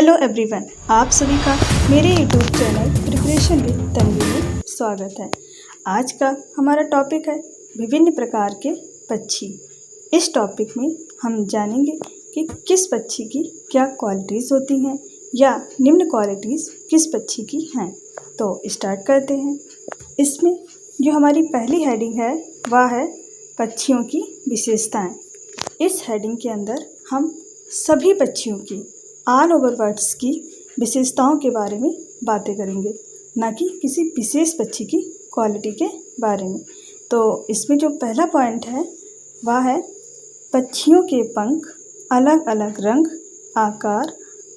Hello everyone, आप सभी का मेरे YouTube channel preparation with Tanvi में स्वागत है। आज का हमारा टॉपिक है विभिन्न प्रकार के पक्षी। इस टॉपिक में हम जानेंगे कि किस पक्षी की क्या क्वालिटीज़ होती हैं या निम्न क्वालिटीज़ किस पक्षी की हैं। तो स्टार्ट करते हैं। इसमें जो हमारी पहली हेडिंग है वह है पक्षियों की विशेषताएँ। इस हेडिंग के अंदर हम सभी पक्षियों की ऑल ओवर बर्ड्स की विशेषताओं के बारे में बातें करेंगे, ना कि किसी विशेष पक्षी की क्वालिटी के बारे में। तो इसमें जो पहला पॉइंट है वह है पक्षियों के पंख अलग अलग रंग, आकार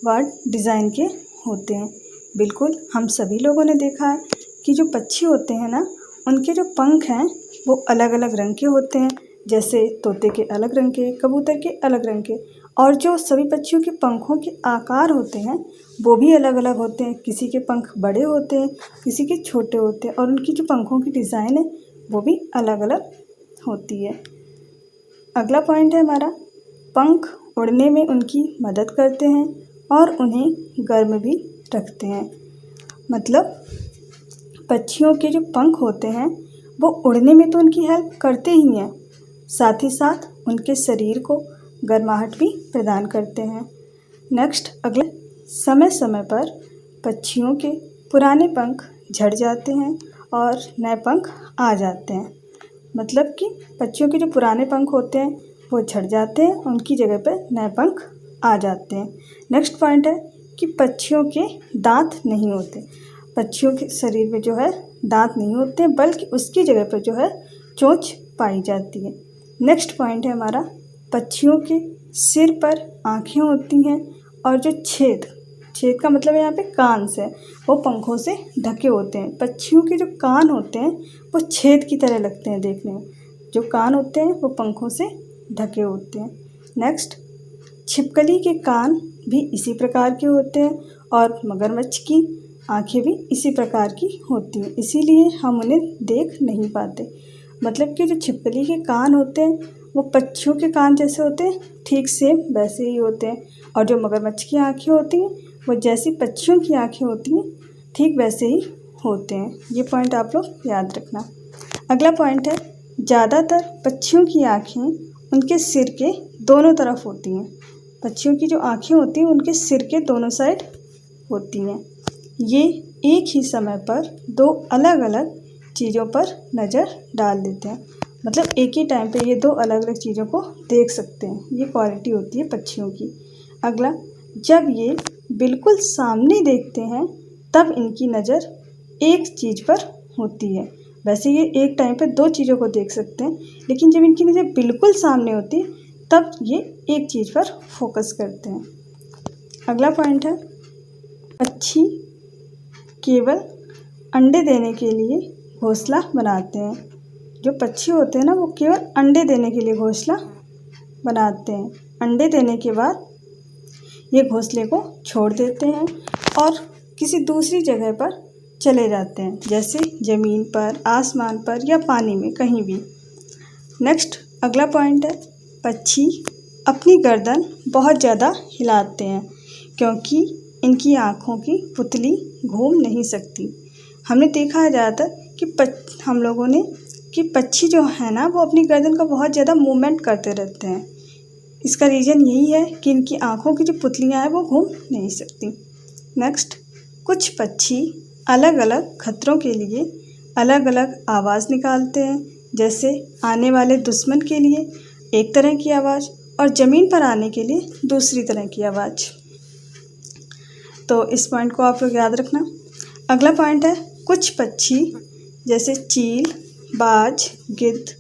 व डिज़ाइन के होते हैं। बिल्कुल हम सभी लोगों ने देखा है कि जो पक्षी होते हैं ना, उनके जो पंख हैं वो अलग अलग रंग के होते हैं। जैसे तोते के अलग रंग के, कबूतर के अलग रंग के, और जो सभी पक्षियों के पंखों के आकार होते हैं वो भी अलग अलग होते हैं। किसी के पंख बड़े होते हैं, किसी के छोटे होते हैं, और उनकी जो पंखों की डिज़ाइन है वो भी अलग अलग होती है। अगला पॉइंट है हमारा, पंख उड़ने में उनकी मदद करते हैं और उन्हें गर्म भी रखते हैं। मतलब पक्षियों के जो पंख होते हैं वो उड़ने में तो उनकी हेल्प करते ही हैं, साथ ही साथ उनके शरीर को गर्माहट भी प्रदान करते हैं। नेक्स्ट, अगले समय समय पर पक्षियों के पुराने पंख झड़ जाते हैं और नए पंख आ जाते हैं। मतलब कि पक्षियों के जो पुराने पंख होते हैं वो झड़ जाते हैं, उनकी जगह पर नए पंख आ जाते हैं। नेक्स्ट पॉइंट है कि पक्षियों के दांत नहीं होते। पक्षियों के शरीर में जो है दांत नहीं होते, बल्कि उसकी जगह पर जो है चोंच पाई जाती है। नेक्स्ट पॉइंट है हमारा, पक्षियों के सिर पर आँखें होती हैं और जो छेद का मतलब यहाँ पे कान से, वो पंखों से ढके होते हैं। पक्षियों के जो कान होते हैं वो छेद की तरह लगते हैं देखने में। जो कान होते हैं वो पंखों से ढके होते हैं। नेक्स्ट, छिपकली के कान भी इसी प्रकार के होते हैं और मगरमच्छ की आँखें भी इसी प्रकार की होती हैं, इसीलिए हम उन्हें देख नहीं पाते। मतलब कि जो छिपकली के कान होते हैं वो पक्षियों के कान जैसे होते हैं, ठीक सेम वैसे ही होते हैं, और जो मगरमच्छ की आँखें होती हैं वो जैसी पक्षियों की आँखें होती हैं ठीक वैसे ही होते हैं। ये पॉइंट आप लोग याद रखना। अगला पॉइंट है, ज़्यादातर पक्षियों की आँखें उनके सिर के दोनों तरफ होती हैं। पक्षियों की जो आँखें होती हैं उनके सिर के दोनों साइड होती हैं। ये एक ही समय पर दो अलग अलग चीज़ों पर नज़र डाल देते हैं। मतलब एक ही टाइम पे ये दो अलग अलग चीज़ों को देख सकते हैं। ये क्वालिटी होती है पक्षियों की। अगला, जब ये बिल्कुल सामने देखते हैं तब इनकी नज़र एक चीज़ पर होती है। वैसे ये एक टाइम पे दो चीज़ों को देख सकते हैं, लेकिन जब इनकी नज़र बिल्कुल सामने होती है तब ये एक चीज़ पर फोकस करते हैं। अगला पॉइंट है, पक्षी केवल अंडे देने के लिए घोंसला बनाते हैं। जो पक्षी होते हैं ना, वो केवल अंडे देने के लिए घोंसला बनाते हैं। अंडे देने के बाद ये घोंसले को छोड़ देते हैं और किसी दूसरी जगह पर चले जाते हैं, जैसे ज़मीन पर, आसमान पर या पानी में, कहीं भी। नेक्स्ट, अगला पॉइंट है, पक्षी अपनी गर्दन बहुत ज़्यादा हिलाते हैं क्योंकि इनकी आँखों की पुतली घूम नहीं सकती। हमने देखा है ज़्यादातर कि हम लोगों ने कि पक्षी जो है ना वो अपनी गर्दन का बहुत ज़्यादा मूवमेंट करते रहते हैं। इसका रीज़न यही है कि इनकी आँखों की जो पुतलियाँ हैं वो घूम नहीं सकती। नेक्स्ट, कुछ पक्षी अलग अलग खतरों के लिए अलग अलग आवाज़ निकालते हैं। जैसे आने वाले दुश्मन के लिए एक तरह की आवाज़ और ज़मीन पर आने के लिए दूसरी तरह की आवाज़। तो इस पॉइंट को आप लोग याद रखना। अगला पॉइंट है, कुछ पक्षी जैसे चील, बाज, गिद्ध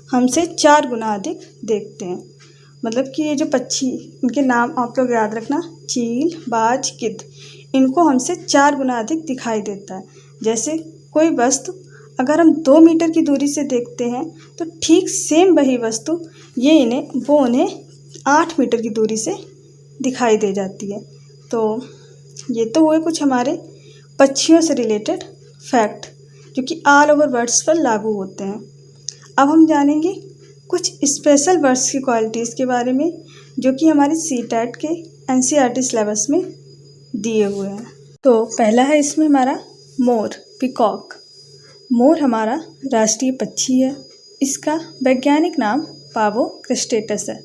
हमसे 4 गुना अधिक देखते हैं। मतलब कि ये जो पक्षी, इनके नाम आप लोग याद रखना, चील, बाज, गिद्ध, इनको हमसे 4 गुना अधिक दिखाई देता है। जैसे कोई वस्तु अगर हम 2 मीटर की दूरी से देखते हैं तो ठीक सेम वही वस्तु उन्हें 8 मीटर की दूरी से दिखाई दे जाती है। तो ये तो हुए कुछ हमारे पक्षियों से रिलेटेड फैक्ट जो कि ऑल ओवर बर्ड्स पर लागू होते हैं। अब हम जानेंगे कुछ स्पेशल बर्ड्स की क्वालिटीज़ के बारे में जो कि हमारे सीटेट के एनसीईआरटी सिलेबस में दिए हुए हैं। तो पहला है इसमें हमारा मोर, पीकॉक। मोर हमारा राष्ट्रीय पक्षी है। इसका वैज्ञानिक नाम पावो क्रिस्टेटस है।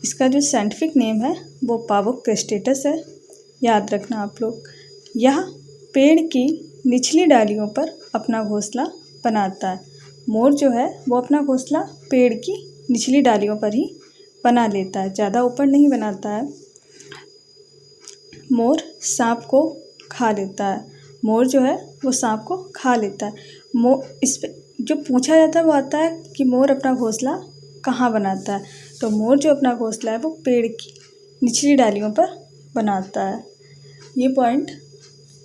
इसका जो साइंटिफिक नेम है वो पावो क्रिस्टेटस है। याद रखना आप लोग। यह पेड़ की निचली डालियों पर अपना घोंसला बनाता है। मोर जो है वो अपना घोंसला पेड़ की निचली डालियों पर ही बना लेता है, ज़्यादा ऊपर नहीं बनाता है। मोर सांप को खा लेता है। मोर जो है वो सांप को खा लेता है। इस पे जो पूछा जाता है वो आता है कि मोर अपना घोंसला कहाँ बनाता है। तो मोर जो अपना घोंसला है वो पेड़ की निचली डालियों पर बनाता है। ये पॉइंट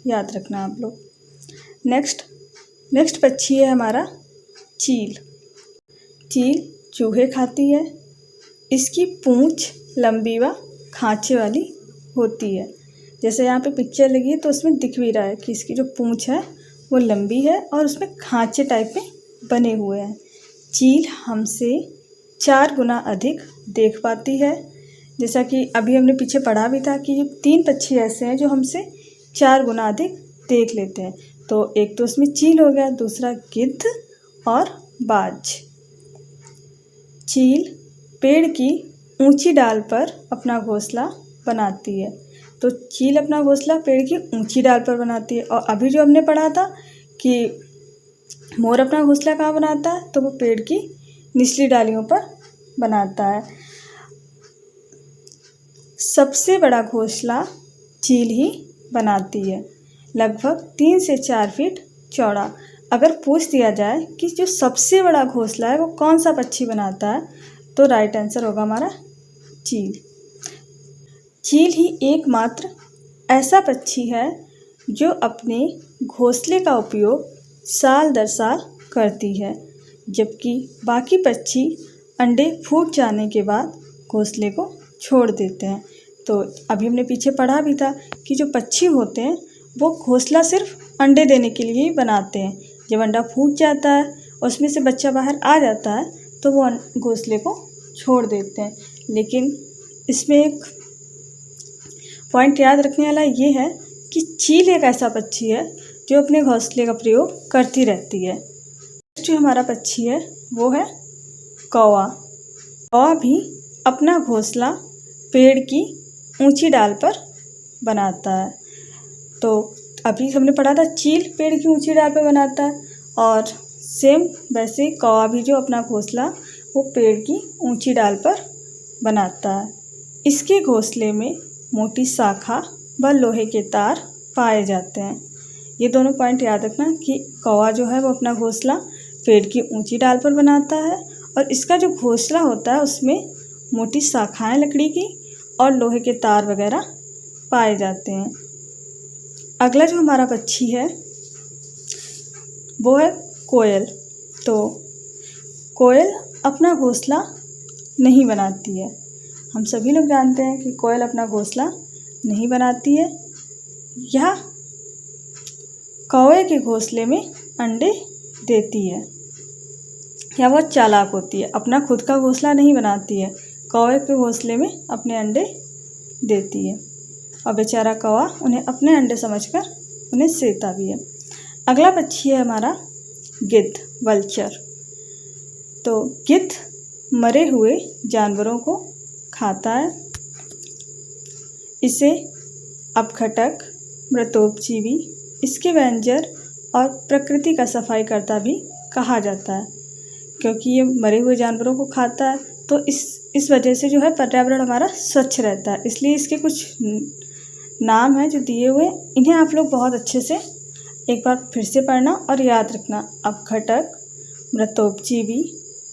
याद रखना आप लोग। नेक्स्ट पक्षी है हमारा चील। चील चूहे खाती है। इसकी पूँछ लंबी व खांचे वाली होती है। जैसे यहाँ पे पिक्चर लगी है तो उसमें दिख भी रहा है कि इसकी जो पूँछ है वो लंबी है और उसमें खांचे टाइप में बने हुए हैं। चील हमसे 4 गुना अधिक देख पाती है। जैसा कि अभी हमने पीछे पढ़ा भी था कि ये 3 पक्षी ऐसे हैं जो हमसे 4 गुना अधिक देख लेते हैं। तो एक तो उसमें चील हो गया, दूसरा गिद्ध और बाज। चील पेड़ की ऊंची डाल पर अपना घोंसला बनाती है। तो चील अपना घोंसला पेड़ की ऊंची डाल पर बनाती है। और अभी जो हमने पढ़ा था कि मोर अपना घोंसला कहाँ बनाता है, तो वो पेड़ की निचली डालियों पर बनाता है। सबसे बड़ा घोंसला चील ही बनाती है, लगभग 3 से 4 फीट चौड़ा। अगर पूछ दिया जाए कि जो सबसे बड़ा घोंसला है वो कौन सा पक्षी बनाता है, तो राइट आंसर होगा हमारा चील। चील ही एकमात्र ऐसा पक्षी है जो अपने घोंसले का उपयोग साल दर साल करती है, जबकि बाकी पक्षी अंडे फूट जाने के बाद घोंसले को छोड़ देते हैं। तो अभी हमने पीछे पढ़ा भी था कि जो पक्षी होते हैं वो घोंसला सिर्फ अंडे देने के लिए ही बनाते हैं। जब अंडा फूट जाता है और उसमें से बच्चा बाहर आ जाता है तो वो घोंसले को छोड़ देते हैं। लेकिन इसमें एक पॉइंट याद रखने वाला ये है कि चील एक ऐसा पक्षी है जो अपने घोंसले का प्रयोग करती रहती है। जो हमारा पक्षी है वो है कौवा। कौवा भी अपना घोंसला पेड़ की ऊंची डाल पर बनाता है। तो अभी हमने पढ़ा था चील पेड़ की ऊंची डाल पर बनाता है, और सेम वैसे कौवा भी जो अपना घोंसला वो पेड़ की ऊंची डाल पर बनाता है। इसके घोंसले में मोटी शाखा व लोहे के तार पाए जाते हैं। ये दोनों पॉइंट याद रखना कि कौवा जो है वो अपना घोंसला पेड़ की ऊंची डाल पर बनाता है, और इसका जो घोंसला होता है उसमें मोटी शाखाएं लकड़ी की और लोहे के तार वगैरह पाए जाते हैं। अगला जो हमारा पक्षी है वो है कोयल। तो कोयल अपना घोंसला नहीं बनाती है। हम सभी लोग जानते हैं कि कोयल अपना घोंसला नहीं बनाती है। यह कौवे के घोंसले में अंडे देती है, या बहुत चालाक होती है, अपना खुद का घोंसला नहीं बनाती है, कौवे के घोंसले में अपने अंडे देती है, और बेचारा कौवा उन्हें अपने अंडे समझकर उन्हें सेता भी है। अगला पक्षी है हमारा गिद्ध, वल्चर। तो गिद्ध मरे हुए जानवरों को खाता है। इसे अपघटक, मृतोपजीवी, स्कैवेंजर और प्रकृति का सफाई करता भी कहा जाता है, क्योंकि ये मरे हुए जानवरों को खाता है। तो इस वजह से जो है पर्यावरण हमारा स्वच्छ रहता है। इसलिए इसके कुछ नाम हैं जो दिए हुए, इन्हें आप लोग बहुत अच्छे से एक बार फिर से पढ़ना और याद रखना। अपघटक, मृतोपजीवी,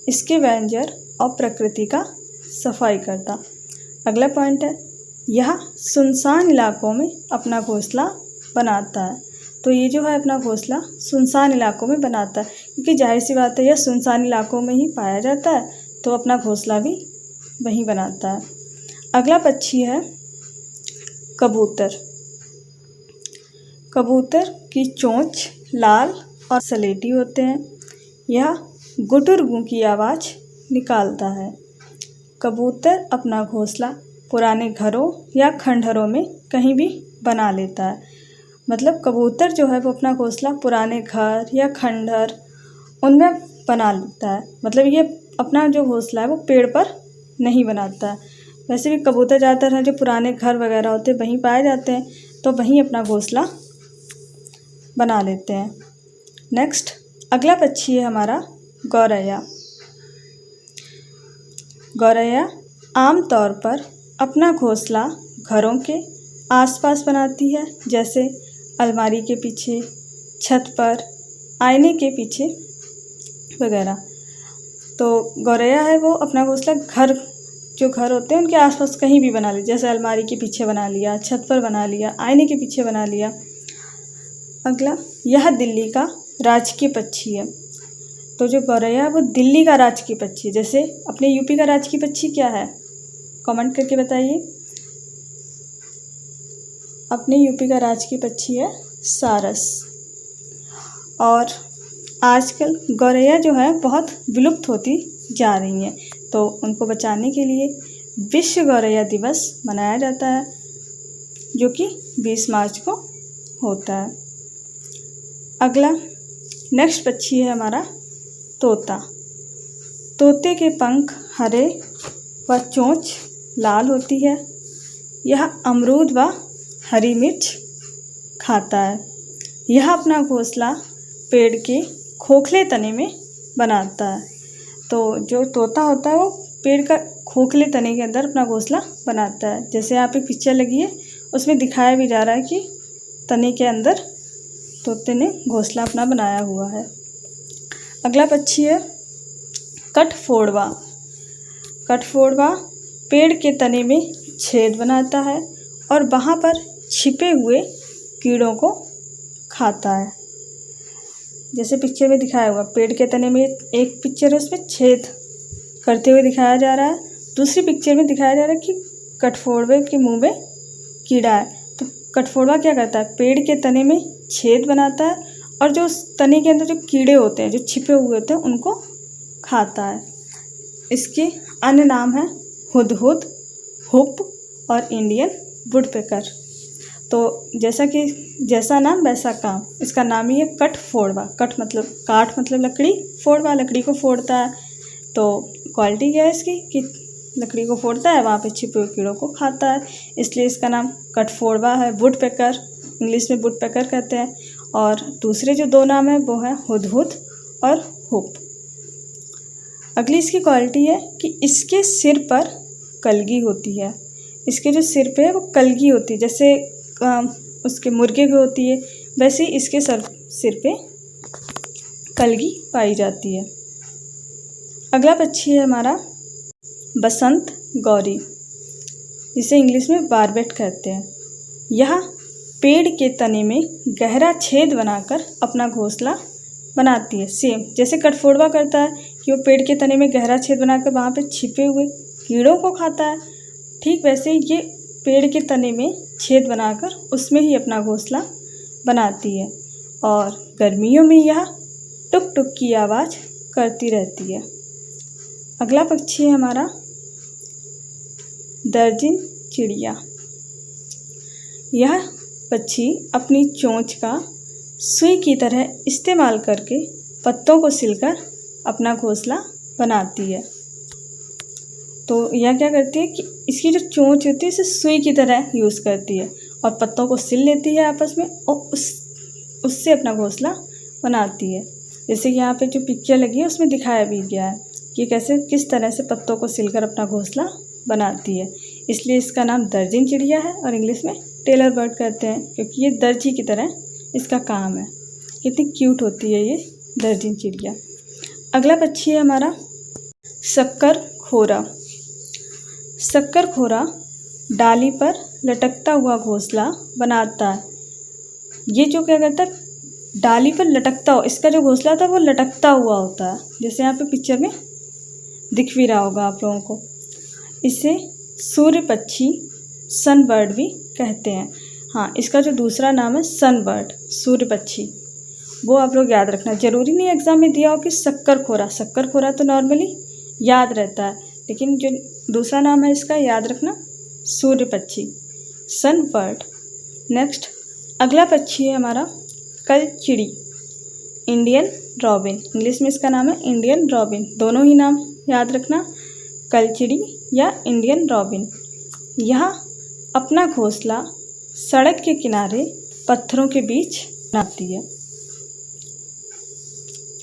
स्कैवेंजर और प्रकृति का सफाई करता। अगला पॉइंट है, यह सुनसान इलाकों में अपना घोंसला बनाता है। तो ये जो है अपना घोंसला सुनसान इलाकों में बनाता है, क्योंकि जाहिर सी बात है यह सुनसान इलाकों में ही पाया जाता है, तो अपना घोंसला भी वहीं बनाता है। अगला पक्षी है कबूतर। कबूतर की चोंच लाल और सलेटी होते हैं। यह गुटुरगू की आवाज़ निकालता है। कबूतर अपना घोंसला पुराने घरों या खंडहरों में कहीं भी बना लेता है। मतलब कबूतर जो है वो अपना घोंसला पुराने घर या खंडहर उनमें बना लेता है। मतलब ये अपना जो घोंसला है वो पेड़ पर नहीं बनाता है। वैसे भी कबूतर ज़्यादातर हैं जो पुराने घर वगैरह होते हैं वहीं पाए जाते हैं, तो वहीं अपना घोंसला बना लेते हैं। नेक्स्ट अगला पक्षी है हमारा गौरैया। गौरैया आमतौर पर अपना घोंसला घरों के आसपास बनाती है, जैसे अलमारी के पीछे, छत पर, आईने के पीछे वगैरह। तो गौरैया है वो अपना घोंसला जो घर होते हैं उनके आसपास कहीं भी बना ले, जैसे अलमारी के पीछे बना लिया, छत पर बना लिया, आईने के पीछे बना लिया। अगला, यह दिल्ली का राजकीय पक्षी है। तो जो गौरैया है वो दिल्ली का राजकीय पक्षी है। जैसे अपने यूपी का राजकीय पक्षी क्या है, कमेंट करके बताइए। अपने यूपी का राजकीय पक्षी है सारस। और आजकल गौरैया जो है बहुत विलुप्त होती जा रही हैं, तो उनको बचाने के लिए विश्व गौरैया दिवस मनाया जाता है, जो कि 20 मार्च को होता है। अगला नेक्स्ट पक्षी है हमारा तोता। तोते के पंख हरे व चोंच लाल होती है। यह अमरूद व हरी मिर्च खाता है। यह अपना घोंसला पेड़ के खोखले तने में बनाता है। तो जो तोता होता है वो पेड़ का खोखले तने के अंदर अपना घोंसला बनाता है। जैसे यहाँ पे पिक्चर लगी है उसमें दिखाया भी जा रहा है कि तने के अंदर तोते ने घोंसला अपना बनाया हुआ है। अगला पक्षी है कठफोड़वा। कठफोड़वा पेड़ के तने में छेद बनाता है और वहाँ पर छिपे हुए कीड़ों को खाता है। जैसे पिक्चर में दिखाया हुआ, पेड़ के तने में एक पिक्चर है उसमें छेद करते हुए दिखाया जा रहा है, दूसरी पिक्चर में दिखाया जा रहा है कि कठफोड़वे के मुंह में कीड़ा है। तो कठफोड़वा क्या करता है, पेड़ के तने में छेद बनाता है और जो उस तने के अंदर जो कीड़े होते हैं, जो छिपे हुए होते हैं, उनको खाता है। इसके अन्य नाम हैं हुदहुद, हुप और इंडियन वुडपेकर। तो जैसा नाम वैसा काम, इसका नाम ही है कठफोड़वा। कठ मतलब काठ मतलब लकड़ी, फोड़वा लकड़ी को फोड़ता है। तो क्वालिटी क्या है इसकी कि लकड़ी को फोड़ता है, वहाँ पे छिपे हुए कीड़ों को खाता है, इसलिए इसका नाम कठफोड़वा है। वुडपेकर, इंग्लिश में वुडपेकर कहते हैं। और दूसरे जो दो नाम हैं वो हैं हुदहुद और हुप। अगली इसकी क्वालिटी है कि इसके सिर पर कलगी होती है। इसके जो सिर पे है वो कलगी होती है, जैसे उसके मुर्गे की होती है, वैसे ही इसके सिर पे कलगी पाई जाती है। अगला पक्षी है हमारा बसंत गौरी, जिसे इंग्लिश में बारबेट कहते हैं। यह पेड़ के तने में गहरा छेद बनाकर अपना घोंसला बनाती है। सेम जैसे कठफोड़वा करता है कि वो पेड़ के तने में गहरा छेद बनाकर वहाँ पे छिपे हुए कीड़ों को खाता है, ठीक वैसे ही ये पेड़ के तने में छेद बनाकर उसमें ही अपना घोंसला बनाती है। और गर्मियों में यह टुक टुक की आवाज़ करती रहती है। अगला पक्षी है हमारा दर्जिन चिड़िया। यह पक्षी अपनी चोंच का सुई की तरह इस्तेमाल करके पत्तों को सिलकर अपना घोंसला बनाती है। तो यह क्या करती है कि इसकी जो चोंच होती है इसे सुई की तरह यूज़ करती है और पत्तों को सिल लेती है आपस में और उससे अपना घोंसला बनाती है। जैसे कि यहाँ पे जो पिक्चर लगी है उसमें दिखाया भी गया है कि कैसे किस तरह से पत्तों को सिलकर अपना घोंसला बनाती है। इसलिए इसका नाम दर्जिन चिड़िया है और इंग्लिश में टेलर बर्ड कहते हैं, क्योंकि ये दर्जी की तरह इसका काम है। कितनी क्यूट होती है ये दर्जिन चिड़िया। अगला पक्षी है हमारा शक्कर खोरा। शक्कर खोरा डाली पर लटकता हुआ घोंसला बनाता है। ये जो क्या करता है, डाली पर लटकता हो, इसका जो घोंसला होता है वो लटकता हुआ होता है, जैसे यहाँ पे पिक्चर में दिख भी रहा होगा आप लोगों को। इसे सूर्य पक्षी, सनबर्ड भी कहते हैं। हाँ, इसका जो दूसरा नाम है सनबर्ड, सूर्य पक्षी, वो आप लोग याद रखना। ज़रूरी नहीं एग्ज़ाम में दिया हो कि शक्कर खोरा। शक्कर खोरा तो नॉर्मली याद रहता है, लेकिन जो दूसरा नाम है इसका याद रखना, सूर्य पक्षी, सनबर्ड। नेक्स्ट अगला पक्षी है हमारा कलचिड़ी, इंडियन रॉबिन। इंग्लिश में इसका नाम है इंडियन रॉबिन। दोनों ही नाम याद रखना, कलचिड़ी या इंडियन रॉबिन। यह अपना घोंसला सड़क के किनारे पत्थरों के बीच बनाती है,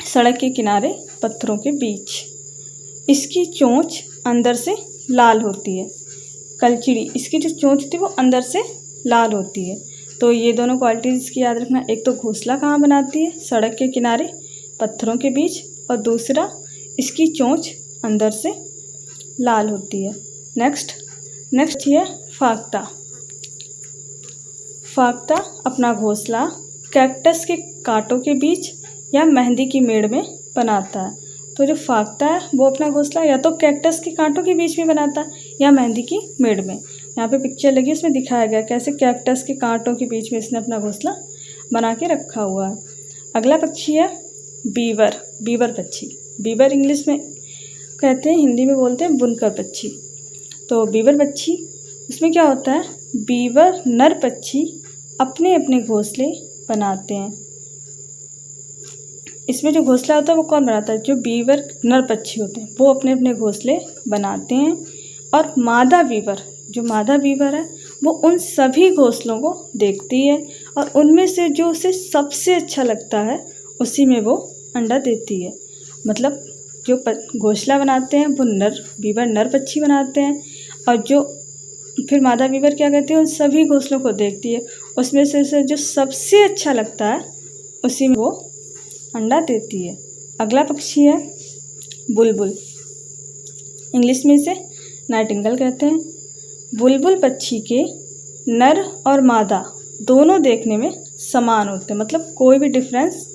सड़क के किनारे पत्थरों के बीच। इसकी चोंच अंदर से लाल होती है। कलचिड़ी, इसकी जो चोंच होती है वो अंदर से लाल होती है। तो ये दोनों क्वालिटीज़ की याद रखना, एक तो घोंसला कहाँ बनाती है, सड़क के किनारे पत्थरों के बीच, और दूसरा इसकी चोंच अंदर से लाल होती है। नेक्स्ट है फाख्ता। फाख्ता अपना घोंसला कैक्टस के कांटों के बीच या मेहंदी की मेड़ में बनाता है। तो जो फाख्ता है वो अपना घोंसला या तो कैक्टस के कांटों के बीच में बनाता है या मेहंदी की मेड़ में। यहाँ पे पिक्चर लगी, उसमें दिखाया गया कैसे कैक्टस के कांटों के बीच में इसने अपना घोंसला बना के रखा हुआ है। अगला पक्षी है बीवर, बीवर पक्षी। बीवर इंग्लिश में कहते हैं, हिंदी में बोलते हैं बुनकर पक्षी। तो बीवर पक्षी, इसमें क्या होता है, बीवर नर पक्षी अपने अपने घोंसले बनाते हैं। इसमें जो घोंसला होता है वो कौन बनाता है, जो बीवर नर पक्षी होते हैं वो अपने अपने घोंसले बनाते हैं। और मादा बीवर, जो मादा बीवर है वो उन सभी घोंसलों को देखती है और उनमें से जो उसे सबसे अच्छा लगता है उसी में वो अंडा देती है। मतलब जो घोंसला बनाते हैं वो बीवर नर पक्षी बनाते हैं, और जो फिर मादा बीवर क्या करती है, उन सभी घोंसलों को देखती है, उसमें से उसे जो सबसे अच्छा लगता है उसी में वो अंडा देती है। अगला पक्षी है बुलबुल, इंग्लिश में इसे नाइटिंगेल कहते हैं। बुलबुल पक्षी के नर और मादा दोनों देखने में समान होते हैं, मतलब कोई भी डिफरेंस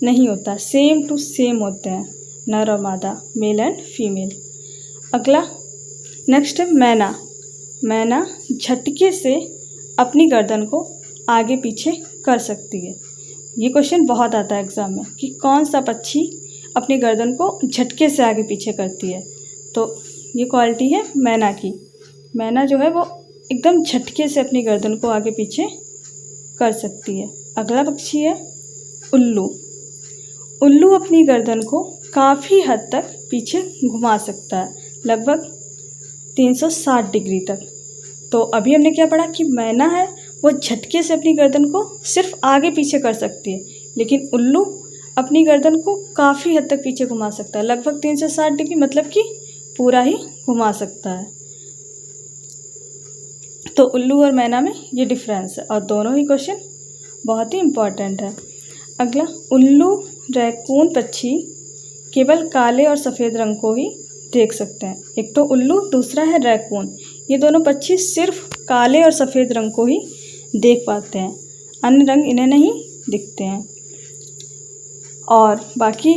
नहीं होता, सेम टू सेम होते हैं नर और मादा, मेल एंड फीमेल। अगला नेक्स्ट है मैना। मैना झटके से अपनी गर्दन को आगे पीछे कर सकती है। ये क्वेश्चन बहुत आता है एग्ज़ाम में कि कौन सा पक्षी अपनी गर्दन को झटके से आगे पीछे करती है। तो ये क्वालिटी है मैना की। मैना जो है वो एकदम झटके से अपनी गर्दन को आगे पीछे कर सकती है। अगला पक्षी है उल्लू। उल्लू अपनी गर्दन को काफ़ी हद तक पीछे घुमा सकता है, लगभग 360 डिग्री तक। तो अभी हमने क्या पढ़ा कि मैना है वो झटके से अपनी गर्दन को सिर्फ आगे पीछे कर सकती है, लेकिन उल्लू अपनी गर्दन को काफ़ी हद तक पीछे घुमा सकता है, लगभग 360 डिग्री, मतलब कि पूरा ही घुमा सकता है। तो उल्लू और मैना में ये डिफरेंस है और दोनों ही क्वेश्चन बहुत ही इम्पॉर्टेंट है। अगला उल्लू रैकून पक्षी केवल काले और सफ़ेद रंग को ही देख सकते हैं। एक तो उल्लू, दूसरा है रैकून। ये दोनों पक्षी सिर्फ काले और सफ़ेद रंग को ही देख पाते हैं, अन्य रंग इन्हें नहीं दिखते हैं। और बाकी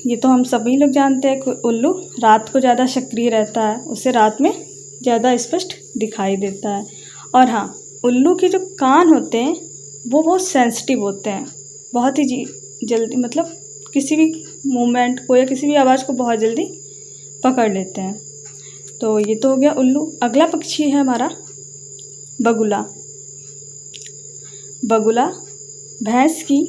ये तो हम सभी लोग जानते हैं कि उल्लू रात को ज़्यादा सक्रिय रहता है, उसे रात में ज़्यादा स्पष्ट दिखाई देता है। और हाँ, उल्लू के जो कान होते हैं वो बहुत सेंसिटिव होते हैं, बहुत ही जल्दी, मतलब किसी भी मूवमेंट को या किसी भी आवाज़ को बहुत जल्दी पकड़ लेते हैं। तो ये तो हो गया उल्लू। अगला पक्षी है हमारा बगुला। बगुला भैंस की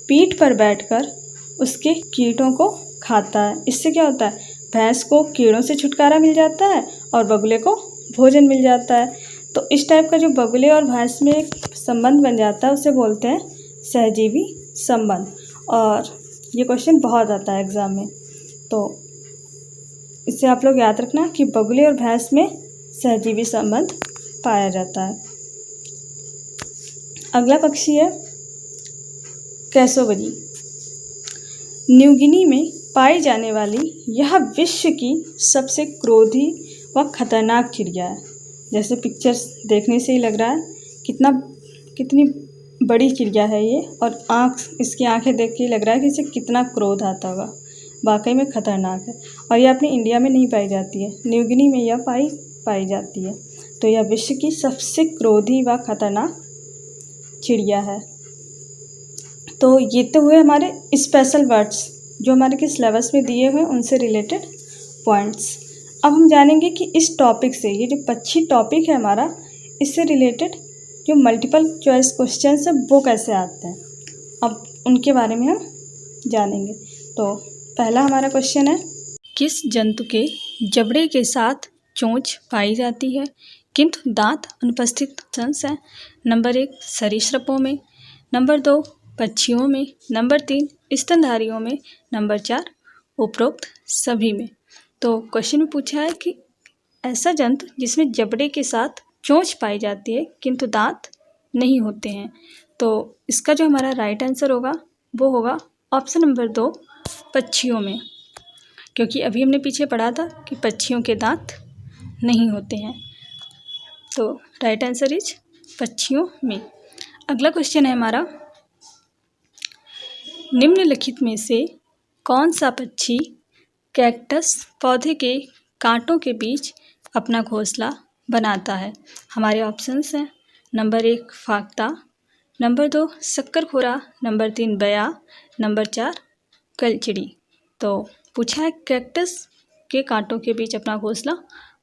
पीठ पर बैठकर उसके कीड़ों को खाता है। इससे क्या होता है, भैंस को कीड़ों से छुटकारा मिल जाता है और बगुले को भोजन मिल जाता है। तो इस टाइप का जो बगुले और भैंस में एक संबंध बन जाता है उसे बोलते हैं सहजीवी संबंध। और ये क्वेश्चन बहुत आता है एग्ज़ाम में, तो इससे आप लोग याद रखना कि बगुले और भैंस में सहजीवी संबंध पाया जाता है। अगला पक्षी है कैसोवरी। न्यू गिनी में पाई जाने वाली यह विश्व की सबसे क्रोधी व खतरनाक चिड़िया है। जैसे पिक्चर्स देखने से ही लग रहा है कितनी बड़ी चिड़िया है ये, और इसकी आंखें देख के लग रहा है कि इसे कितना क्रोध आता होगा। वाकई में खतरनाक है और यह अपने इंडिया में नहीं पाई जाती है, न्यू गिनी में यह पाई जाती है। तो यह विश्व की सबसे क्रोधी व खतरनाक चिड़िया है। तो ये तो हुए हमारे स्पेशल वर्ड्स जो हमारे के सिलेबस में दिए हुए उनसे रिलेटेड पॉइंट्स। अब हम जानेंगे कि इस टॉपिक से, ये जो पक्षी टॉपिक है हमारा, इससे रिलेटेड जो मल्टीपल चॉइस क्वेश्चन है वो कैसे आते हैं, अब उनके बारे में हम जानेंगे। तो पहला हमारा क्वेश्चन है, किस जंतु के जबड़े के साथ चोंच पाई जाती है किंतु दांत अनुपस्थित है? नंबर 1 सरीसृपों में, नंबर 2 पक्षियों में, नंबर 3 स्तनधारियों में, नंबर 4 उपरोक्त सभी में। तो क्वेश्चन में पूछा है कि ऐसा जंतु जिसमें जबड़े के साथ चोंच पाई जाती है किंतु दांत नहीं होते हैं। तो इसका जो हमारा राइट आंसर होगा वो होगा ऑप्शन नंबर 2 पक्षियों में, क्योंकि अभी हमने पीछे पढ़ा था कि पक्षियों के दांत नहीं होते हैं। तो राइट आंसर इज पक्षियों में। अगला क्वेश्चन है हमारा, निम्नलिखित में से कौन सा पक्षी कैक्टस पौधे के कांटों के बीच अपना घोंसला बनाता है? हमारे ऑप्शंस हैं, नंबर 1 फाख्ता, नंबर 2 शक्करखोरा, नंबर 3 बया, नंबर 4 कलचिड़ी। तो पूछा है कैक्टस के कांटों के बीच अपना घोंसला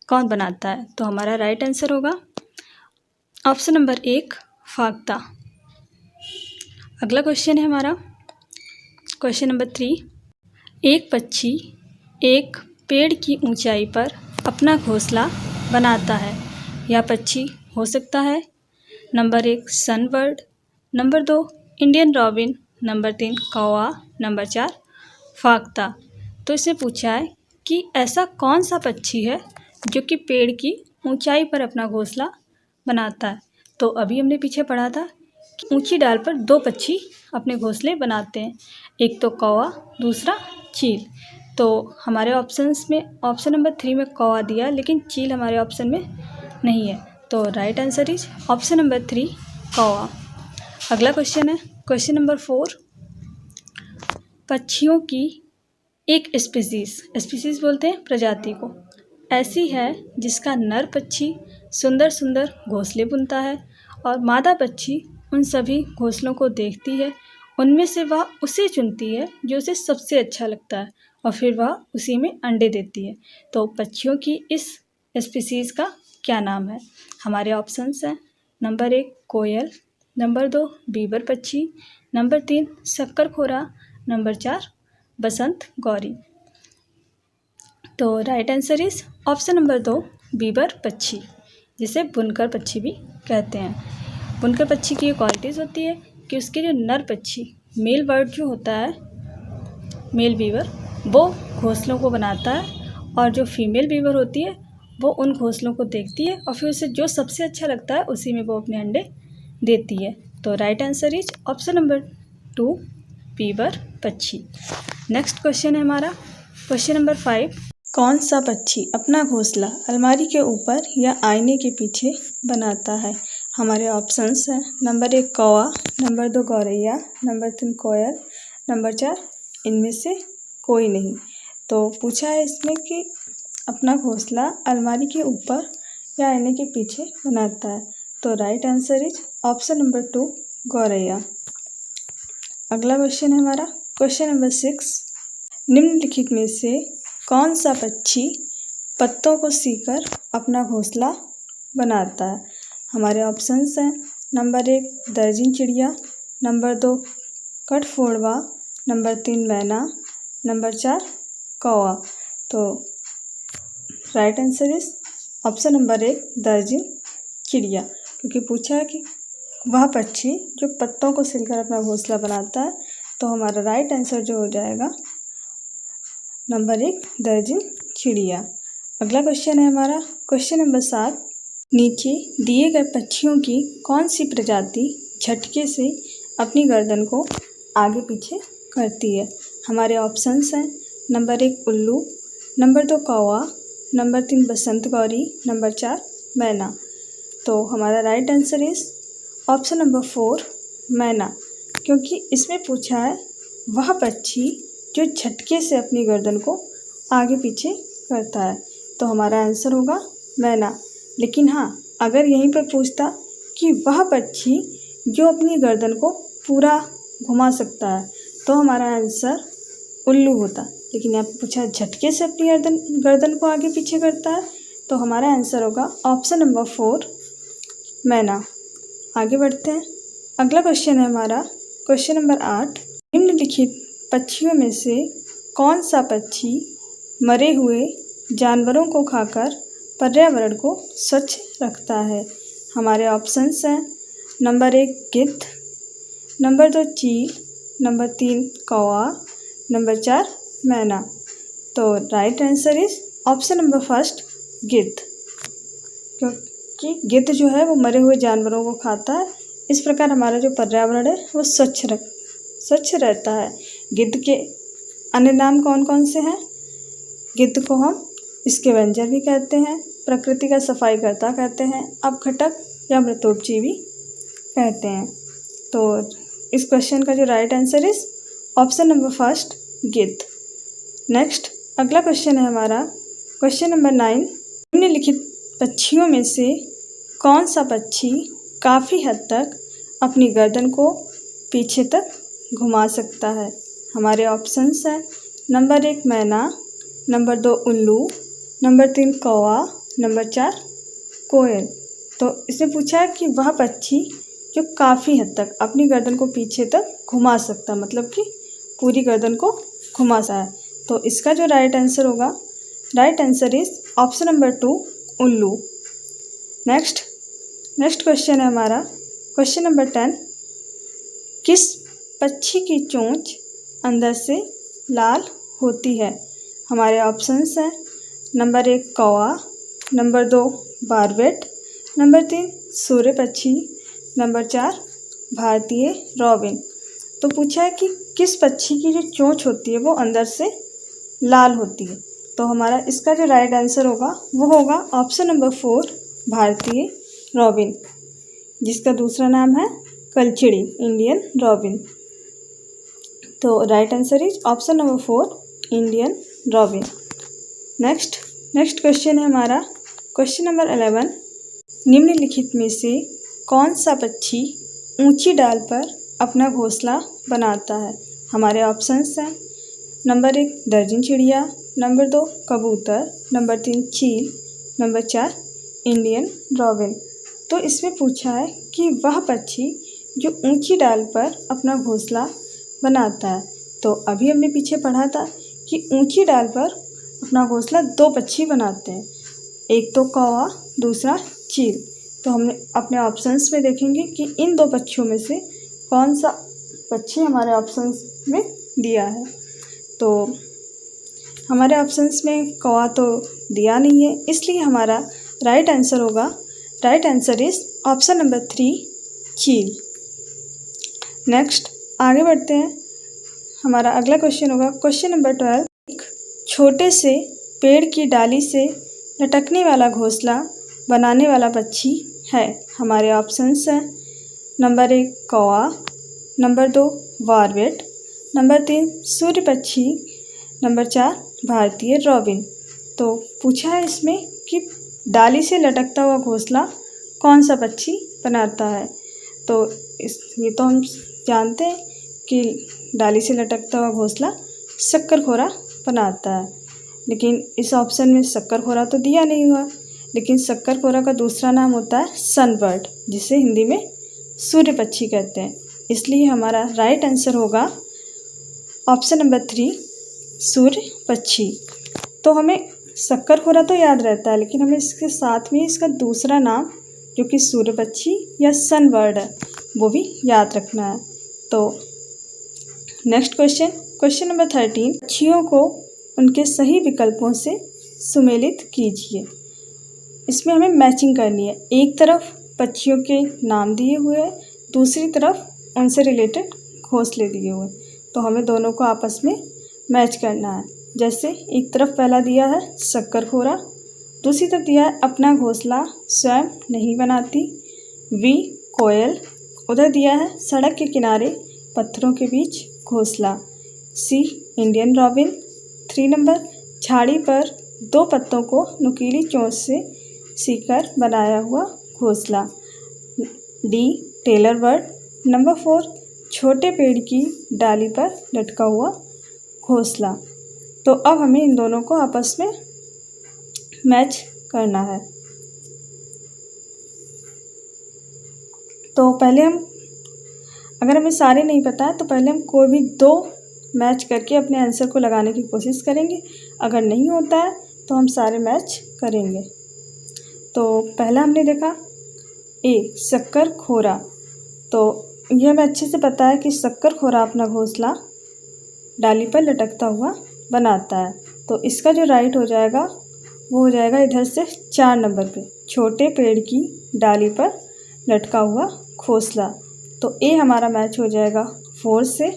कौन बनाता है? तो हमारा राइट आंसर होगा ऑप्शन नंबर 1 फाख्ता। अगला क्वेश्चन है हमारा क्वेश्चन नंबर 3, एक पक्षी एक पेड़ की ऊंचाई पर अपना घोंसला बनाता है, यह पक्षी हो सकता है? Number 1 sunbird, number 2 Indian robin, number 3 कौवा, नंबर 4 फाख्ता। तो इससे पूछा है कि ऐसा कौन सा पक्षी है जो कि पेड़ की ऊंचाई पर अपना घोंसला बनाता है। तो अभी हमने पीछे पढ़ा था कि ऊंची डाल पर 2 पक्षी अपने घोंसले बनाते हैं, एक तो कौवा, दूसरा चील। तो हमारे ऑप्शंस में ऑप्शन नंबर 3 में कौवा दिया, लेकिन चील हमारे ऑप्शन में नहीं है। तो right answer is option number 3 कौवा। अगला क्वेश्चन है क्वेश्चन नंबर 4, पक्षियों की एक स्पीसीज बोलते हैं प्रजाति को, ऐसी है जिसका नर पक्षी सुंदर सुंदर घोंसले बुनता है और मादा पक्षी उन सभी घोंसलों को देखती है, उनमें से वह उसे चुनती है जो उसे सबसे अच्छा लगता है और फिर वह उसी में अंडे देती है। तो पक्षियों की इस स्पीसीज का क्या नाम है? हमारे ऑप्शंस हैं, नंबर 1 कोयल, नंबर 2 बीबर पक्षी, नंबर 3 शक्करखोरा, नंबर 4 बसंत गौरी। तो right answer is option number 2 Bieber पक्षी, जिसे बुनकर पक्षी भी कहते हैं। बुनकर पक्षी की ये क्वालिटीज़ होती है कि उसके जो नर पक्षी मेल बर्ड जो होता है, मेल बीवर, वो घोंसलों को बनाता है और जो फीमेल बीवर होती है वो उन घोंसलों को देखती है और फिर उसे जो सबसे अच्छा लगता है उसी में वो अपने अंडे देती है। तो right answer is option number 2 Bieber पक्षी। नेक्स्ट क्वेश्चन है हमारा क्वेश्चन नंबर 5, कौन सा पक्षी अपना घोंसला अलमारी के ऊपर या आईने के पीछे बनाता है? हमारे ऑप्शंस हैं, नंबर 1 कौवा, नंबर 2 गौरैया, नंबर 3 कोयल, नंबर 4 इनमें से कोई नहीं। तो पूछा है इसमें कि अपना घोंसला अलमारी के ऊपर या आईने के पीछे बनाता है। तो right answer is option number 2 गौरैया। अगला क्वेश्चन है हमारा क्वेश्चन नंबर 6, निम्नलिखित में से कौन सा पक्षी पत्तों को सीकर अपना घोंसला बनाता है? हमारे ऑप्शंस हैं, नंबर 1 दर्जन चिड़िया, नंबर 2 कठफोड़वा, नंबर 3 मैना, नंबर 4 कौवा। तो right answer is option number 1 दर्जन चिड़िया, क्योंकि पूछा है कि वह पक्षी जो पत्तों को सिलकर अपना घोंसला बनाता है। तो हमारा राइट आंसर जो हो जाएगा नंबर 1 दर्जन चिड़िया। अगला क्वेश्चन है हमारा क्वेश्चन नंबर 7, नीचे दिए गए पक्षियों की कौन सी प्रजाति झटके से अपनी गर्दन को आगे पीछे करती है? हमारे ऑप्शंस हैं, नंबर 1 उल्लू, नंबर 2 कौवा, नंबर 3 बसंत गौरी, नंबर 4 मैना। तो हमारा right answer is option number 4 मैना, क्योंकि इसमें पूछा है वह पक्षी जो झटके से अपनी गर्दन को आगे पीछे करता है। तो हमारा आंसर होगा मैना। लेकिन हाँ, अगर यहीं पर पूछता कि वह पक्षी जो अपनी गर्दन को पूरा घुमा सकता है तो हमारा आंसर उल्लू होता, लेकिन यहाँ पर पूछा झटके से अपनी गर्दन को आगे पीछे करता है, तो हमारा आंसर होगा ऑप्शन नंबर 4 मैना। आगे बढ़ते हैं। अगला क्वेश्चन है हमारा क्वेश्चन नंबर 8। निम्नलिखित पक्षियों में से कौन सा पक्षी मरे हुए जानवरों को खाकर पर्यावरण को स्वच्छ रखता है? हमारे ऑप्शंस हैं नंबर 1 गिद्ध, नंबर 2 चील, नंबर 3 कौवा, नंबर 4 मैना। तो right answer is option number first गिद्ध, क्योंकि गिद्ध जो है वो मरे हुए जानवरों को खाता है। इस प्रकार हमारा जो पर्यावरण है वो स्वच्छ रहता है। गिद्ध के अन्य नाम कौन कौन से हैं? गिद्ध को हम स्कैवेंजर भी कहते हैं, प्रकृति का सफाईकर्ता कहते हैं, अपघटक या मृतोपजीवी कहते हैं। तो इस क्वेश्चन का जो right answer is option number first गिद्ध। नेक्स्ट अगला क्वेश्चन है हमारा क्वेश्चन नंबर 9। निम्नलिखित पक्षियों में से कौन सा पक्षी काफ़ी हद तक अपनी गर्दन को पीछे तक घुमा सकता है? हमारे ऑप्शंस हैं नंबर 1 मैना, नंबर 2 उल्लू, नंबर 3 कौवा, नंबर 4 कोयल। तो इसमें पूछा है कि वह पक्षी जो काफ़ी हद तक अपनी गर्दन को पीछे तक घुमा सकता, मतलब कि पूरी गर्दन को घुमा सकता है। तो इसका जो राइट आंसर होगा, right answer is option number 2 उल्लू। नेक्स्ट क्वेश्चन है हमारा क्वेश्चन नंबर 10। किस पक्षी की चोंच अंदर से लाल होती है? हमारे ऑप्शंस हैं नंबर 1 कौवा, नंबर 2 बारबेट, नंबर 3 सूर्य पक्षी, नंबर 4 भारतीय रॉबिन। तो पूछा है कि किस पक्षी की जो चोंच होती है वो अंदर से लाल होती है। तो हमारा इसका जो राइट आंसर होगा वो होगा ऑप्शन नंबर 4 भारतीय रॉबिन, जिसका दूसरा नाम है कलचिड़ी, इंडियन रॉबिन। तो right answer is option number 4 Indian robin. Next question है हमारा क्वेश्चन नंबर 11। निम्नलिखित में से कौन सा पक्षी ऊंची डाल पर अपना घोंसला बनाता है? हमारे ऑप्शंस हैं नंबर 1 दर्जन चिड़िया, नंबर 2 कबूतर, नंबर 3 चील, नंबर 4 इंडियन रॉबिन। तो इसमें पूछा है कि वह पक्षी जो ऊंची डाल पर अपना घोंसला बनाता है। तो अभी हमने पीछे पढ़ा था कि ऊंची डाल पर अपना घोंसला 2 पक्षी बनाते हैं, एक तो कौवा, दूसरा चील। तो हमने अपने ऑप्शंस में देखेंगे कि इन 2 पक्षियों में से कौन सा पक्षी हमारे ऑप्शंस में दिया है। तो हमारे ऑप्शंस में कौवा तो दिया नहीं है, इसलिए हमारा राइट आंसर होगा, right answer is option number 3 चील। नेक्स्ट आगे बढ़ते हैं। हमारा अगला क्वेश्चन होगा क्वेश्चन नंबर 12। एक छोटे से पेड़ की डाली से लटकने वाला घोंसला बनाने वाला पक्षी है। हमारे ऑप्शंस हैं नंबर 1 कौवा, नंबर 2 बारबेट, नंबर 3 सूर्य पक्षी, नंबर 4 भारतीय रॉबिन। तो पूछा है इसमें कि डाली से लटकता हुआ घोंसला कौन सा पक्षी बनाता है। तो ये तो हम जानते हैं कि डाली से लटकता हुआ घोंसला शक्करखोरा बनाता है, लेकिन इस ऑप्शन में शक्करखोरा तो दिया नहीं हुआ। लेकिन शक्करखोरा का दूसरा नाम होता है सनबर्ड, जिसे हिंदी में सूर्य पक्षी कहते हैं। इसलिए हमारा राइट आंसर होगा ऑप्शन नंबर 3 सूर्य पक्षी। तो हमें शक्करखोरा तो याद रहता है, लेकिन हमें इसके साथ में इसका दूसरा नाम जो कि सूर्य पक्षी या सनबर्ड है वो भी याद रखना है। तो नेक्स्ट क्वेश्चन नंबर 13। पक्षियों को उनके सही विकल्पों से सुमेलित कीजिए। इसमें हमें मैचिंग करनी है। एक तरफ पक्षियों के नाम दिए हुए हैं, दूसरी तरफ उनसे रिलेटेड घोंसले दिए हुए, तो हमें दोनों को आपस में मैच करना है। जैसे एक तरफ पहला दिया है शक्करखोरा, दूसरी तरफ दिया है अपना घोंसला स्वयं नहीं बनाती, वी कोयल, उधर दिया है सड़क के किनारे पत्थरों के बीच घोंसला, सी इंडियन रॉबिन, 3 नंबर झाड़ी पर 2 पत्तों को नुकीली चोंच से सीकर बनाया हुआ घोंसला, डी टेलर बर्ड, नंबर 4 छोटे पेड़ की डाली पर लटका हुआ घोंसला। तो अब हमें इन दोनों को आपस में मैच करना है। तो पहले हम, अगर हमें सारे नहीं पता है तो पहले हम कोई भी 2 मैच करके अपने आंसर को लगाने की कोशिश करेंगे। अगर नहीं होता है तो हम सारे मैच करेंगे। तो पहला हमने देखा ए, शक्कर खोरा। तो यह हमें अच्छे से पता है कि शक्कर खोरा अपना घोंसला डाली पर लटकता हुआ बनाता है। तो इसका जो राइट हो जाएगा वो हो जाएगा इधर से 4 नंबर पे, छोटे पेड़ की डाली पर लटका हुआ घोंसला। तो ए हमारा मैच हो जाएगा 4 से।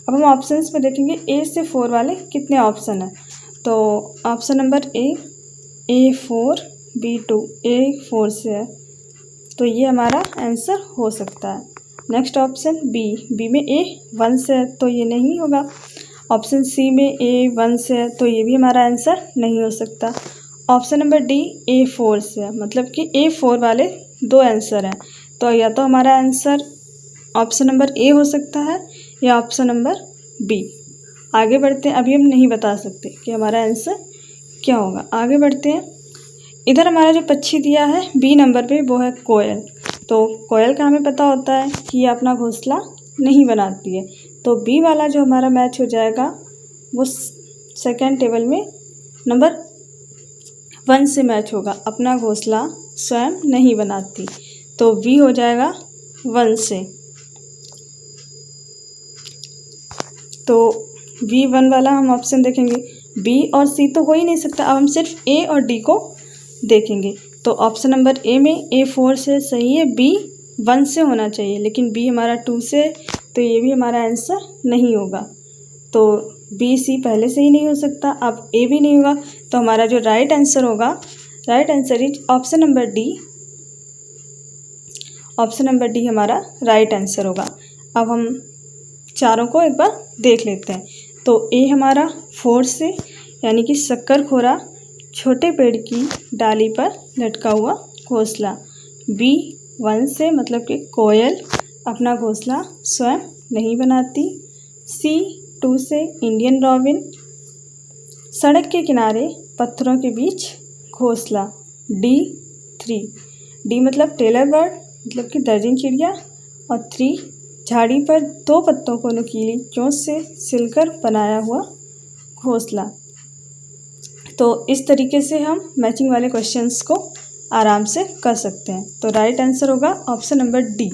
अब हम ऑप्शंस में देखेंगे ए से 4 वाले कितने ऑप्शन हैं। तो option number A4, B2, A4 से है, तो ये हमारा आंसर हो सकता है। नेक्स्ट ऑप्शन बी में A1 से है, तो ये नहीं होगा। ऑप्शन सी में A1 से है, तो ये भी हमारा आंसर नहीं हो सकता। ऑप्शन नंबर डी A4 से है, मतलब कि A4 वाले 2 आंसर हैं। तो या तो हमारा आंसर ऑप्शन नंबर ए हो सकता है या ऑप्शन नंबर बी। आगे बढ़ते हैं, अभी हम नहीं बता सकते कि हमारा आंसर क्या होगा। आगे बढ़ते हैं। इधर हमारा जो पक्षी दिया है बी नंबर पे वो है कोयल। तो कोयल का हमें पता होता है कि ये अपना घोंसला नहीं बनाती है। तो बी वाला जो हमारा मैच हो जाएगा वो सेकंड टेबल में नंबर 1 से मैच होगा, अपना घोंसला स्वयं नहीं बनाती। तो बी हो जाएगा 1 से। तो B1 वाला हम ऑप्शन देखेंगे, बी और सी तो हो ही नहीं सकता। अब हम सिर्फ ए और डी को देखेंगे। तो ऑप्शन नंबर ए में A4 से सही है, B1 से होना चाहिए, लेकिन बी हमारा 2 से, तो ये भी हमारा आंसर नहीं होगा। तो बी सी पहले से ही नहीं हो सकता, अब ए भी नहीं होगा। तो हमारा जो राइट आंसर होगा, right answer is option number D. Option number D हमारा राइट आंसर होगा। अब हम चारों को एक बार देख लेते हैं। तो ए हमारा 4 से, यानी कि शक्कर खोरा छोटे पेड़ की डाली पर लटका हुआ घोंसला। B1 से, मतलब कि कोयल अपना घोंसला स्वयं नहीं बनाती। C2 से इंडियन रॉबिन, सड़क के किनारे पत्थरों के बीच घोंसला। D मतलब टेलर बर्ड, मतलब कि दर्जन चिड़िया। और 3 झाड़ी पर 2 पत्तों को नुकीली चोंच से सिलकर बनाया हुआ घोंसला। तो इस तरीके से हम मैचिंग वाले क्वेश्चंस को आराम से कर सकते हैं। तो राइट आंसर होगा ऑप्शन नंबर डी।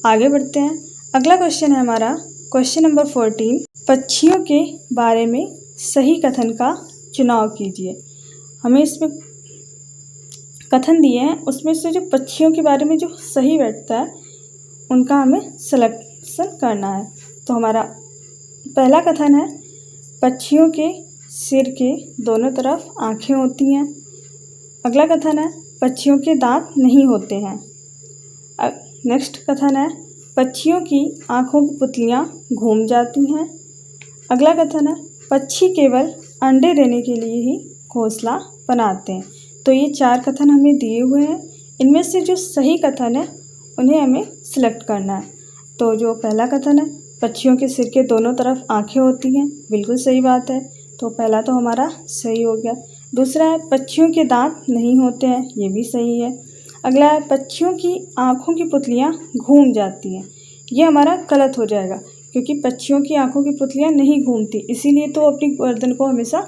आगे बढ़ते हैं। अगला क्वेश्चन है हमारा क्वेश्चन नंबर 14। पक्षियों के बारे में सही कथन का चुनाव कीजिए। हमें इसमें कथन दिए हैं, उसमें से जो पक्षियों के बारे में जो सही बैठता है उनका हमें सिलेक्शन करना है। तो हमारा पहला कथन है, पक्षियों के सिर के दोनों तरफ आँखें होती हैं। अगला कथन है, पक्षियों के दांत नहीं होते हैं। नेक्स्ट कथन है, पक्षियों की आँखों की पुतलियाँ घूम जाती हैं। अगला कथन है, पक्षी केवल अंडे देने के लिए ही घोंसला बनाते हैं। तो ये 4 कथन हमें दिए हुए हैं। इनमें से जो सही कथन है उन्हें हमें सिलेक्ट करना है। तो जो पहला कथन है, पक्षियों के सिर के दोनों तरफ आँखें होती हैं, बिल्कुल सही बात है। तो पहला तो हमारा सही हो गया। दूसरा है, पक्षियों के दांत नहीं होते हैं, ये भी सही है। अगला है, पक्षियों की आँखों की पुतलियाँ घूम जाती हैं, ये हमारा गलत हो जाएगा, क्योंकि पक्षियों की आँखों की पुतलियाँ नहीं घूमती, इसीलिए तो अपनी गर्दन को हमेशा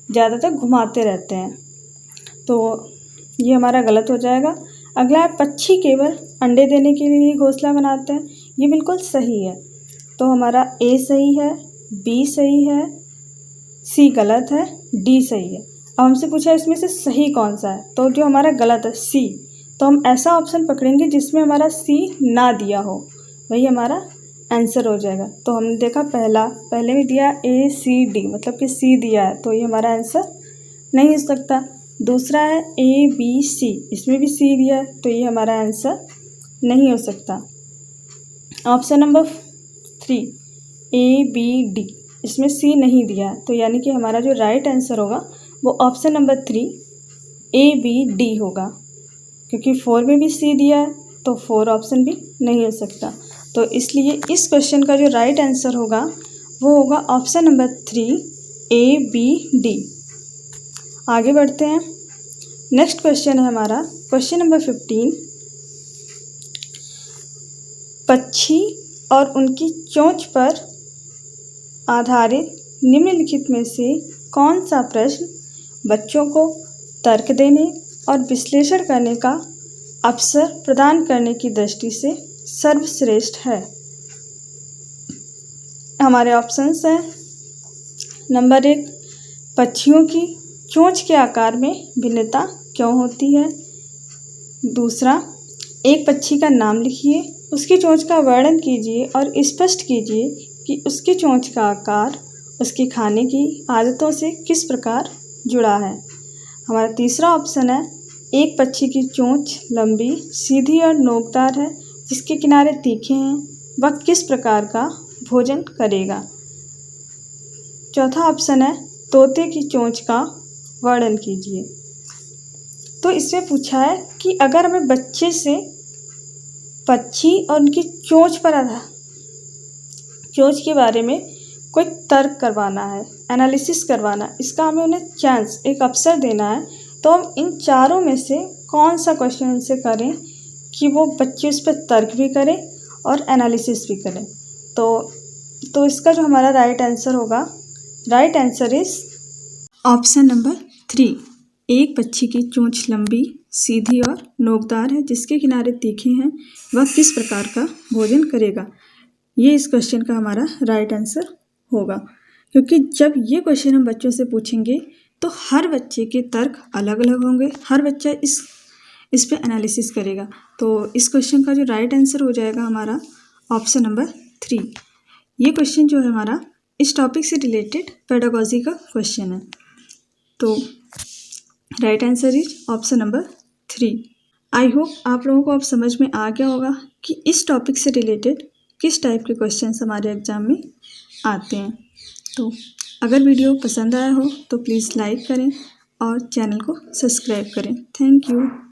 ज़्यादातर घुमाते रहते हैं। तो ये हमारा गलत हो जाएगा। अगला है, पक्षी केवल अंडे देने के लिए ही घोंसला बनाते हैं, ये बिल्कुल सही है। तो हमारा ए सही है, बी सही है, सी गलत है, डी सही है। अब हमसे पूछा इसमें से सही कौन सा है, तो जो हमारा गलत है सी। तो हम ऐसा ऑप्शन पकड़ेंगे जिसमें हमारा सी ना दिया हो, वही हमारा आंसर हो जाएगा। तो हमने देखा पहले में दिया ACD, मतलब कि सी दिया है, तो ये हमारा आंसर नहीं हो सकता। दूसरा है ABC, इसमें भी सी दिया है, तो ये हमारा आंसर नहीं हो सकता। ऑप्शन नंबर 3 ABD, इसमें सी नहीं दिया है, तो यानी कि हमारा जो राइट आंसर होगा वो ऑप्शन नंबर 3 ABD होगा, क्योंकि 4 में भी सी दिया है, तो 4 ऑप्शन भी नहीं हो सकता। तो इसलिए इस क्वेश्चन का जो राइट आंसर होगा वो होगा ऑप्शन नंबर 3 ABD। आगे बढ़ते हैं। नेक्स्ट क्वेश्चन है हमारा क्वेश्चन नंबर 15। पक्षी और उनकी चोंच पर आधारित निम्नलिखित में से कौन सा प्रश्न बच्चों को तर्क देने और विश्लेषण करने का अवसर प्रदान करने की दृष्टि से सर्वश्रेष्ठ है? हमारे ऑप्शंस हैं। नंबर 1, पक्षियों की चोंच के आकार में भिन्नता क्यों होती है? दूसरा, एक पक्षी का नाम लिखिए, उसकी चोंच का वर्णन कीजिए और स्पष्ट कीजिए कि उसकी चोंच का आकार उसके खाने की आदतों से किस प्रकार जुड़ा है। हमारा तीसरा ऑप्शन है, एक पक्षी की चोंच लंबी, सीधी और नोकदार है, जिसके किनारे तीखे हैं, वह किस प्रकार का भोजन करेगा। चौथा ऑप्शन है, तोते की चोंच का वर्णन कीजिए। तो इसमें पूछा है कि अगर हमें बच्चे से पक्षी और उनकी चोंच के बारे में कोई तर्क करवाना है, एनालिसिस करवाना, इसका हमें उन्हें चांस, एक अवसर देना है, तो हम इन चारों में से कौन सा क्वेश्चन उनसे करें कि वो बच्चे उस पर तर्क भी करें और एनालिसिस भी करें। तो इसका जो हमारा राइट आंसर होगा, right answer is option number 3। एक पक्षी की चोंच लंबी, सीधी और नोकदार है, जिसके किनारे तीखे हैं, वह किस प्रकार का भोजन करेगा। ये इस क्वेश्चन का हमारा राइट आंसर होगा, क्योंकि जब ये क्वेश्चन हम बच्चों से पूछेंगे तो हर बच्चे के तर्क अलग अलग होंगे, हर बच्चा इस पे एनालिसिस करेगा। तो इस क्वेश्चन का जो राइट आंसर हो जाएगा हमारा ऑप्शन नंबर 3। ये क्वेश्चन जो है हमारा इस टॉपिक से रिलेटेड पेडागोजी का क्वेश्चन है। तो right answer is option number 3। I hope आप लोगों को अब समझ में आ गया होगा कि इस टॉपिक से रिलेटेड किस टाइप के क्वेश्चंस हमारे एग्जाम में आते हैं। तो अगर वीडियो पसंद आया हो तो प्लीज़ लाइक करें और चैनल को सब्सक्राइब करें। Thank you.